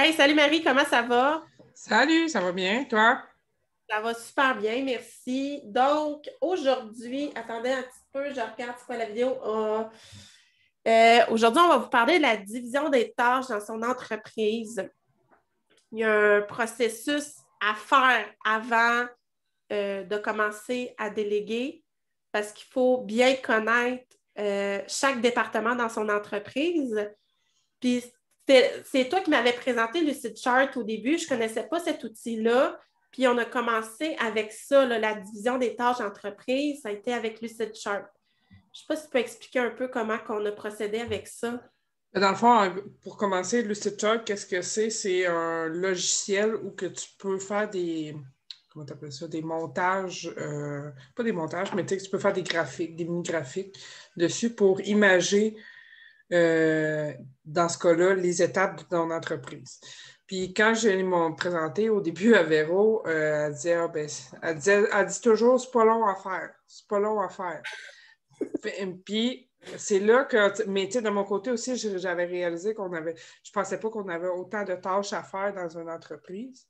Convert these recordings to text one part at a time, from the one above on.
Hey, salut Marie, comment ça va? Salut, ça va bien, toi? Ça va super bien, merci. Donc, aujourd'hui, attendez un petit peu, je regarde c'est quoi la vidéo. Aujourd'hui, on va vous parler de la division des tâches dans son entreprise. Il y a un processus à faire avant de commencer à déléguer parce qu'il faut bien connaître chaque département dans son entreprise. Puis c'est toi qui m'avais présenté Lucid Chart au début. Je ne connaissais pas cet outil-là. Puis on a commencé avec ça, là, la division des tâches d'entreprise. Ça a été avec Lucid Chart. Je ne sais pas si tu peux expliquer un peu comment on a procédé avec ça. Dans le fond, pour commencer, Lucidchart, qu'est-ce que c'est? C'est un logiciel où que tu peux faire des, comment tu appelles ça, des montages, pas des montages, mais tu peux faire des graphiques, des mini-graphiques dessus pour imager, euh, dans ce cas-là, les étapes de ton entreprise. Puis quand je m'ont présenté au début à Véro, elle disait, elle dit toujours, c'est pas long à faire, c'est pas long à faire. Puis c'est là que, mais tu sais, de mon côté aussi, j'avais réalisé je pensais pas qu'on avait autant de tâches à faire dans une entreprise.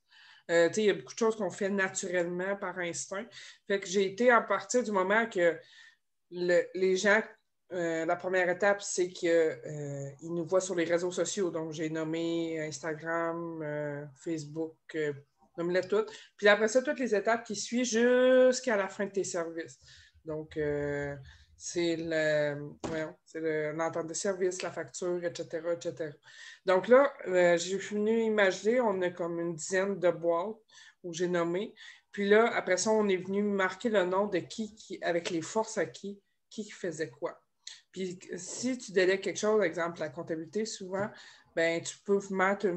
Tu sais, il y a beaucoup de choses qu'on fait naturellement par instinct. Fait que j'ai été à partir du moment que les gens, la première étape, c'est qu'ils nous voient sur les réseaux sociaux. Donc, j'ai nommé Instagram, Facebook, nomme-les toutes. Puis après ça, toutes les étapes qui suivent jusqu'à la fin de tes services. Donc, c'est l'entente de service, la facture, etc., etc. Donc là, j'ai venu imaginer, on a comme une dizaine de boîtes où j'ai nommé. Puis là, après ça, on est venu marquer le nom de qui avec les forces à qui faisait quoi. Puis si tu délègues quelque chose, par exemple la comptabilité, souvent, ben, tu peux mettre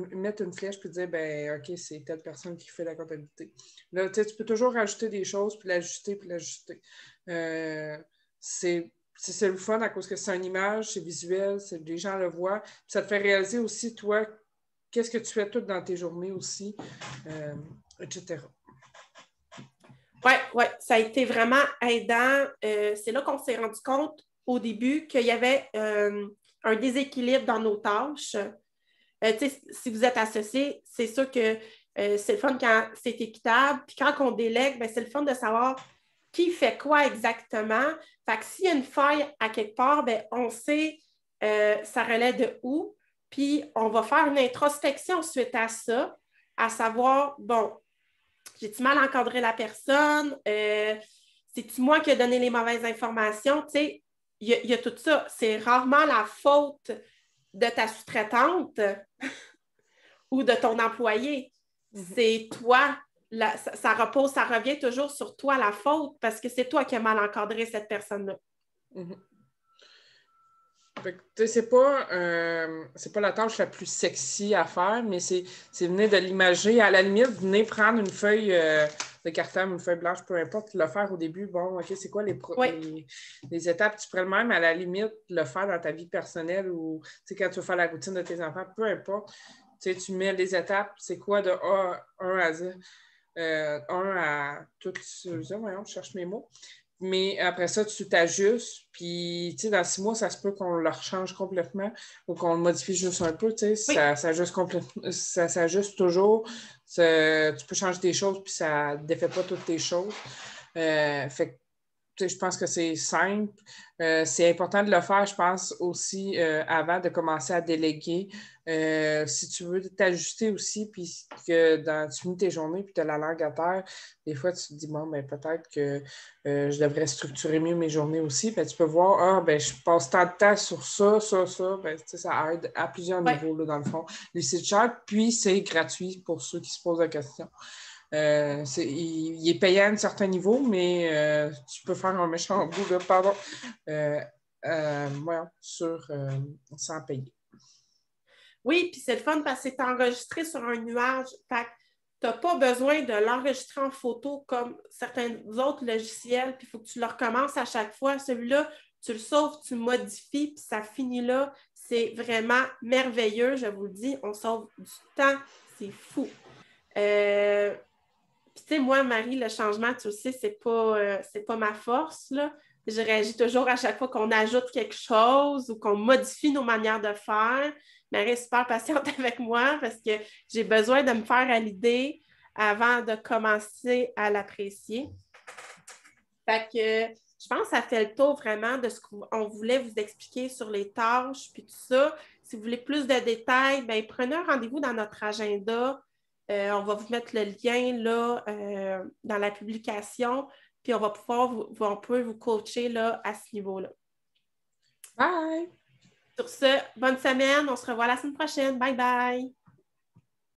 une flèche puis dire, ben, OK, c'est telle personne qui fait la comptabilité. Là, tu peux toujours rajouter des choses, puis l'ajuster, puis l'ajuster. Euh, c'est le fun à cause que c'est une image, c'est visuel, les gens le voient. Puis ça te fait réaliser aussi, toi, qu'est-ce que tu fais tout dans tes journées aussi, etc. Oui, ouais, ça a été vraiment aidant. C'est là qu'on s'est rendu compte au début qu'il y avait un déséquilibre dans nos tâches. Si vous êtes associé, c'est sûr que c'est le fun quand c'est équitable. Puis quand on délègue, ben, c'est le fun de savoir qui fait quoi exactement. Fait que s'il y a une faille à quelque part, ben, on sait ça relève de où. Puis on va faire une introspection suite à ça, à savoir, bon, j'ai-tu mal encadré la personne? C'est-tu moi qui ai donné les mauvaises informations? Tu sais, il y a tout ça. C'est rarement la faute de ta sous-traitante ou de ton employé. C'est toi. Ça repose, ça revient toujours sur toi la faute parce que c'est toi qui as mal encadré cette personne-là. Mm-hmm. C'est pas la tâche la plus sexy à faire, mais c'est venir de l'imager. À la limite, venir prendre une feuille de cartable, une feuille blanche, peu importe, le faire au début. Bon, OK, c'est quoi Oui. les étapes? Tu pourrais même, à la limite, le faire dans ta vie personnelle ou quand tu veux faire la routine de tes enfants, peu importe. Tu mets les étapes, c'est quoi de A1 à Z, 1 à tout ça. Voyons, je cherche mes mots. Mais après ça, tu t'ajustes. Puis, tu sais, dans 6 mois, ça se peut qu'on le rechange complètement ou qu'on le modifie juste un peu. Tu sais, Oui. ça s'ajuste complètement. Ça s'ajuste toujours. Tu peux changer des choses, puis ça ne défait pas toutes tes choses. Fait que je pense que c'est simple. C'est important de le faire, je pense, aussi avant de commencer à déléguer. Si tu veux t'ajuster aussi, puis que tu finis tes journées, puis tu as la langue à terre, des fois, tu te dis, bon, ben, peut-être que je devrais structurer mieux mes journées aussi. Ben, tu peux voir, je passe tant de temps sur ça, ça, ça. Ben, ça aide à plusieurs Oui. niveaux, là, dans le fond. Les sites chats, puis c'est gratuit pour ceux qui se posent la question. Il est payant à un certain niveau, mais tu peux faire un méchant bout de pardon sans payer. Oui, puis c'est le fun parce que c'est enregistré sur un nuage. Fait que tu n'as pas besoin de l'enregistrer en photo comme certains autres logiciels, puis il faut que tu le recommences à chaque fois. Celui-là, tu le sauves, tu le modifies, puis ça finit là. C'est vraiment merveilleux, je vous le dis. On sauve du temps, c'est fou. Puis tu sais, moi, Marie, le changement, tu le sais, c'est pas ma force, là. Je réagis toujours à chaque fois qu'on ajoute quelque chose ou qu'on modifie nos manières de faire. Marie est super patiente avec moi parce que j'ai besoin de me faire à l'idée avant de commencer à l'apprécier. Fait que je pense que ça fait le tour vraiment de ce qu'on voulait vous expliquer sur les tâches puis tout ça. Si vous voulez plus de détails, bien, prenez un rendez-vous dans notre agenda. On va vous mettre le lien là, dans la publication, puis on va pouvoir on peut vous coacher là, à ce niveau-là. Bye! Sur ce, bonne semaine. On se revoit la semaine prochaine. Bye bye!